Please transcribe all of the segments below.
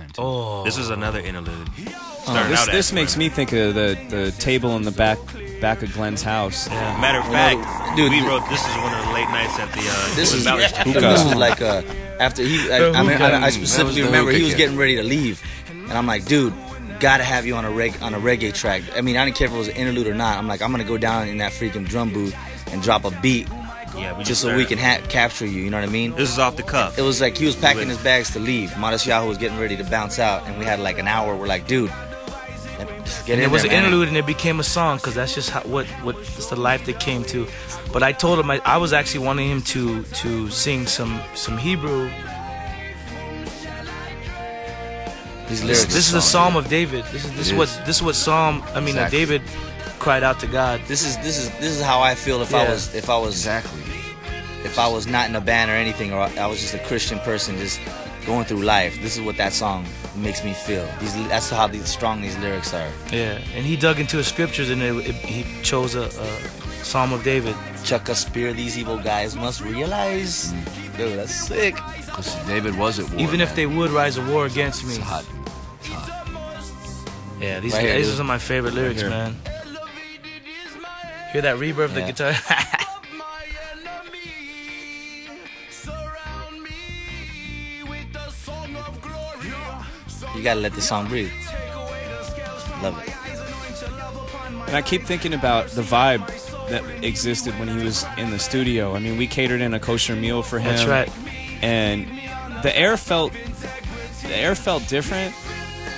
time too. Oh, this was another interlude. This makes me think of the table in the back of Glenn's house. Yeah. Matter of fact, dude, we wrote this is one of the late nights at the. This is like after he. I specifically remember he was getting ready to leave, and I'm like, dude, gotta have you on a reggae track. I mean, I didn't care if it was an interlude or not. I'm like, I'm gonna go down in that freaking drum booth and drop a beat. Yeah, just so we can capture you, you know what I mean? This is off the cuff. It was like he was packing his bags to leave. Modest Yahoo was getting ready to bounce out, and we had like an hour. We're like, dude, get in there, it was an interlude, and it became a song because that's just what's the life that came to. But I told him I was actually wanting him to sing some Hebrew. This is a Psalm of David. This is what Psalm. I mean, exactly. David cried out to God. This is how I feel if I was not in a band or anything, or I was just a Christian person just going through life. This is what that song makes me feel. That's how strong these lyrics are. Yeah, and he dug into his scriptures, and he chose a Psalm of David. Chuck a spear, these evil guys must realize. Dude, that's sick. Listen, David was at war. Even if they would rise a war against me. It's hot. It's hot. Yeah, these are some of my favorite lyrics, man. Hear that reverb of the guitar? You gotta let the song breathe. Love it. And I keep thinking about the vibe that existed when he was in the studio. I mean, we catered in a kosher meal for him. That's right. And the air felt different,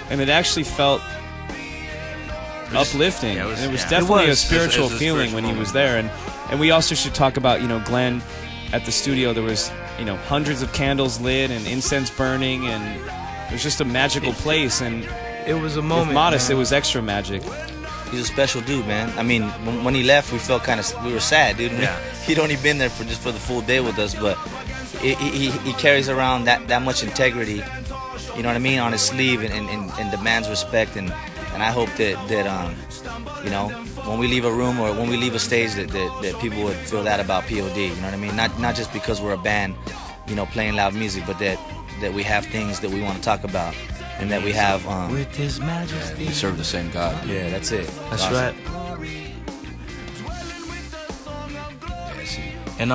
and it actually felt uplifting. Yeah, it was definitely a spiritual feeling when he was there. And we also should talk about, Glenn at the studio. There was, hundreds of candles lit and incense burning, and it was just a magical place. And it was a moment. With Modest, man. It was extra magic. He's a special dude, man. I mean, when he left, we felt we were sad, dude. Yeah. He'd only been there for the full day with us, but he carries around that much integrity, you know what I mean, on his sleeve, and demands respect. And I hope that when we leave a room or when we leave a stage that people would feel that about P.O.D. You know what I mean? Not just because we're a band, playing loud music, but that we have things that we want to talk about, and that we have with His Majesty. We serve the same God. Dude. Yeah, that's it. That's awesome. right. And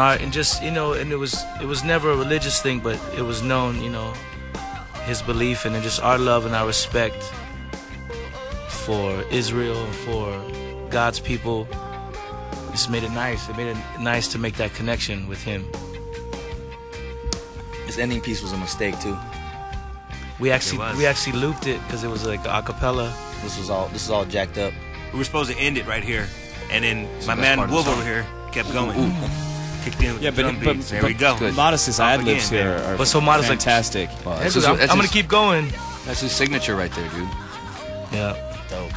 it was never a religious thing, but it was known, his belief, and then just our love and our respect for Israel, for God's people. Just made it nice. It made it nice to make that connection with him. This ending piece was a mistake too. We actually looped it because it was like a cappella. This is all jacked up. We were supposed to end it right here, and then my man Wolf over here kept going. Kicked in with the drum beats. There we go. Modest's ad-libs here are fantastic. Well, I'm gonna keep going. That's his signature right there, dude. Yeah. Dope.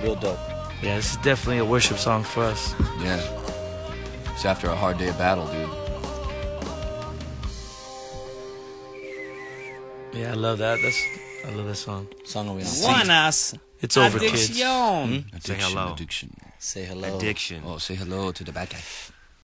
Real dope. Yeah, this is definitely a worship song for us. Yeah. It's after a hard day of battle, dude. Yeah, I love that. I love that song. Song we Buenas. It's over, kids. Addiction. Say hello. Addiction. Say hello. Addiction. Oh, say hello to the bad guy.